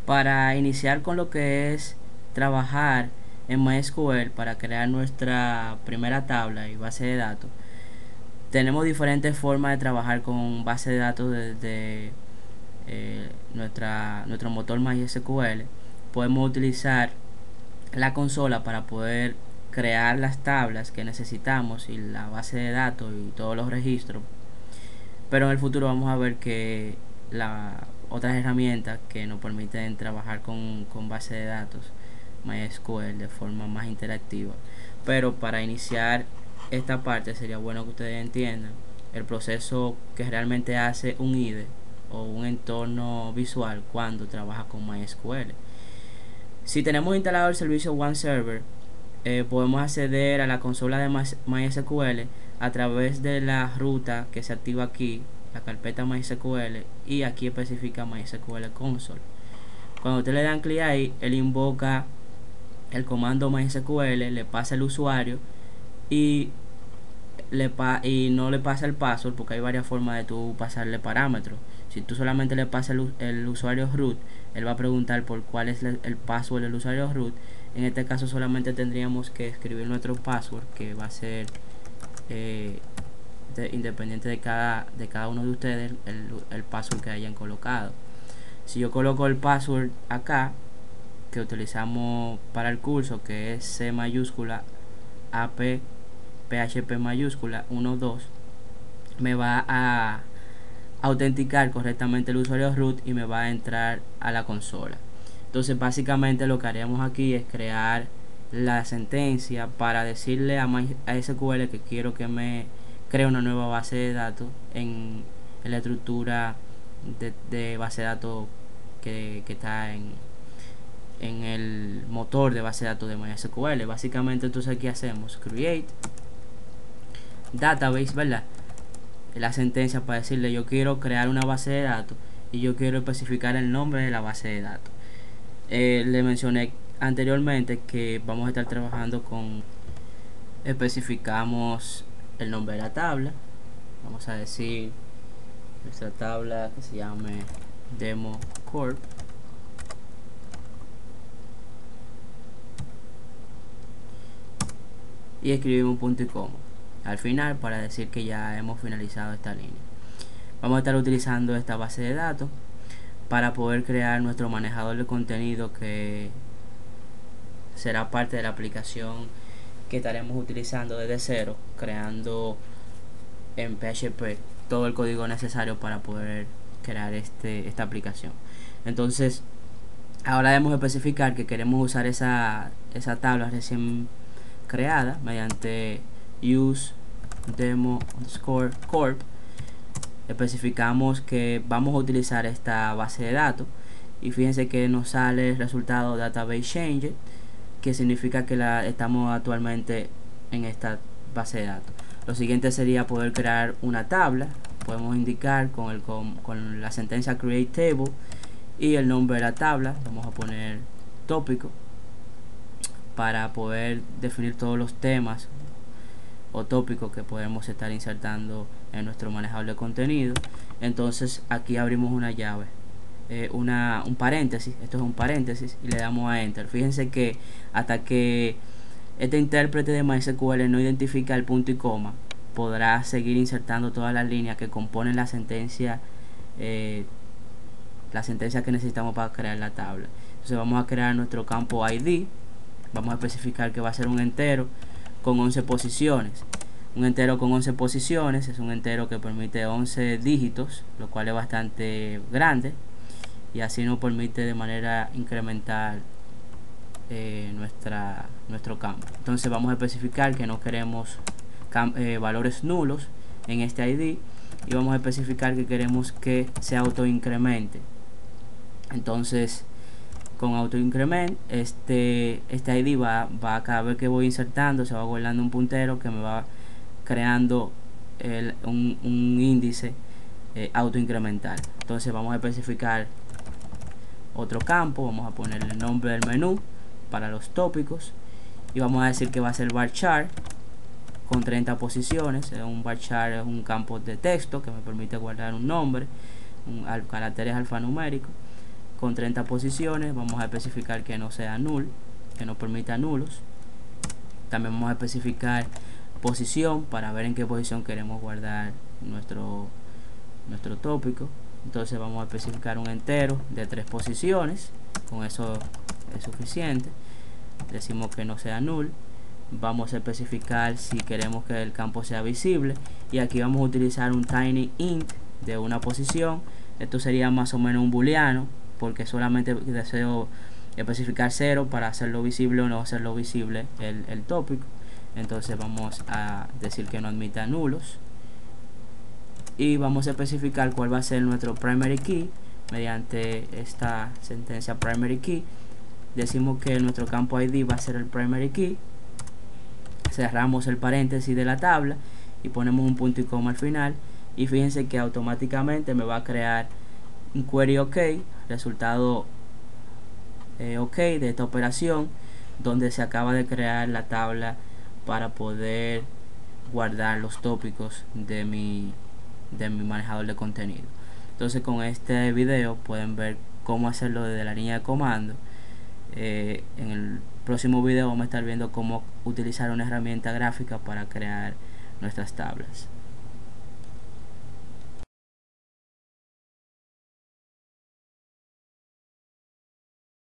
Para iniciar con lo que es trabajar en MySQL para crear nuestra primera tabla y base de datos, tenemos diferentes formas de trabajar con base de datos desde nuestro motor MySQL. Podemos utilizar la consola para poder crear las tablas que necesitamos y la base de datos y todos los registros, pero en el futuro vamos a ver que otras herramientas que nos permiten trabajar con base de datos MySQL de forma más interactiva. Pero para iniciar esta parte sería bueno que ustedes entiendan el proceso que realmente hace un IDE o un entorno visual cuando trabaja con MySQL. Si tenemos instalado el servicio OneServer, podemos acceder a la consola de MySQL a través de la ruta que se activa aquí, la carpeta MySQL, y aquí especifica MySQL Console. Cuando ustedes le dan clic ahí, él invoca el comando MySQL, le pasa el usuario y no le pasa el password, porque hay varias formas de tú pasarle parámetros. Si tú solamente le pasas el usuario root, él va a preguntar por cuál es el password del usuario root. En este caso solamente tendríamos que escribir nuestro password, que va a ser independiente de cada uno de ustedes el password que hayan colocado. Si yo coloco el password acá que utilizamos para el curso, que es C mayúscula AP PHP mayúscula 12, me va a autenticar correctamente el usuario root y me va a entrar a la consola. Entonces básicamente lo que haremos aquí es crear la sentencia para decirle a SQL que quiero que me cree una nueva base de datos en la estructura de base de datos que está en el motor de base de datos de MySQL. Básicamente entonces aquí hacemos create database, ¿verdad? La sentencia para decirle yo quiero crear una base de datos y yo quiero especificar el nombre de la base de datos. Le mencioné anteriormente que vamos a estar trabajando con, especificamos el nombre de la tabla. Vamos a decir nuestra tabla que se llame Demo Corp. Y escribimos un punto y coma al final para decir que ya hemos finalizado esta línea. Vamos a estar utilizando esta base de datos para poder crear nuestro manejador de contenido, que será parte de la aplicación que estaremos utilizando desde cero, creando en PHP todo el código necesario para poder crear esta aplicación. Entonces ahora debemos especificar que queremos usar esa tabla recién creada mediante use demo corp. Especificamos que vamos a utilizar esta base de datos y fíjense que nos sale el resultado database change, que significa que estamos actualmente en esta base de datos. Lo siguiente sería poder crear una tabla. Podemos indicar con la sentencia create table y el nombre de la tabla. Vamos a poner tópico para poder definir todos los temas o tópicos que podemos estar insertando en nuestro manejador de contenido. Entonces aquí abrimos una llave, un paréntesis, esto es un paréntesis, y le damos a enter. Fíjense que hasta que este intérprete de MySQL no identifica el punto y coma, podrá seguir insertando todas las líneas que componen la sentencia que necesitamos para crear la tabla. Entonces vamos a crear nuestro campo ID. Vamos a especificar que va a ser un entero con 11 posiciones. Un entero con 11 posiciones es un entero que permite 11 dígitos, lo cual es bastante grande, y así nos permite de manera incremental nuestro campo. Entonces vamos a especificar que no queremos valores nulos en este ID, y vamos a especificar que queremos que se autoincremente. Entonces con autoincrement este ID va cada vez que voy insertando, se va guardando un puntero que me va creando un índice autoincremental. Entonces vamos a especificar otro campo, vamos a poner el nombre del menú para los tópicos y vamos a decir que va a ser varchar con 30 posiciones. Un varchar es un campo de texto que me permite guardar un nombre, caracteres alfanuméricos. con 30 posiciones. Vamos a especificar que no sea null, que no permita nulos. También vamos a especificar posición para ver en qué posición queremos guardar nuestro tópico. Entonces vamos a especificar un entero de 3 posiciones. Con eso es suficiente. Decimos que no sea null. Vamos a especificar si queremos que el campo sea visible, y aquí vamos a utilizar un tiny int de una posición. Esto sería más o menos un booleano, porque solamente deseo especificar 0 para hacerlo visible o no hacerlo visible el tópico. Entonces vamos a decir que no admita nulos, y vamos a especificar cuál va a ser nuestro primary key mediante esta sentencia primary key. Decimos que nuestro campo ID va a ser el primary key. Cerramos el paréntesis de la tabla y ponemos un punto y coma al final, y fíjense que automáticamente me va a crear un query OK, resultado OK de esta operación, donde se acaba de crear la tabla para poder guardar los tópicos de mi manejador de contenido. Entonces con este video pueden ver cómo hacerlo desde la línea de comando. En el próximo video vamos a estar viendo cómo utilizar una herramienta gráfica para crear nuestras tablas.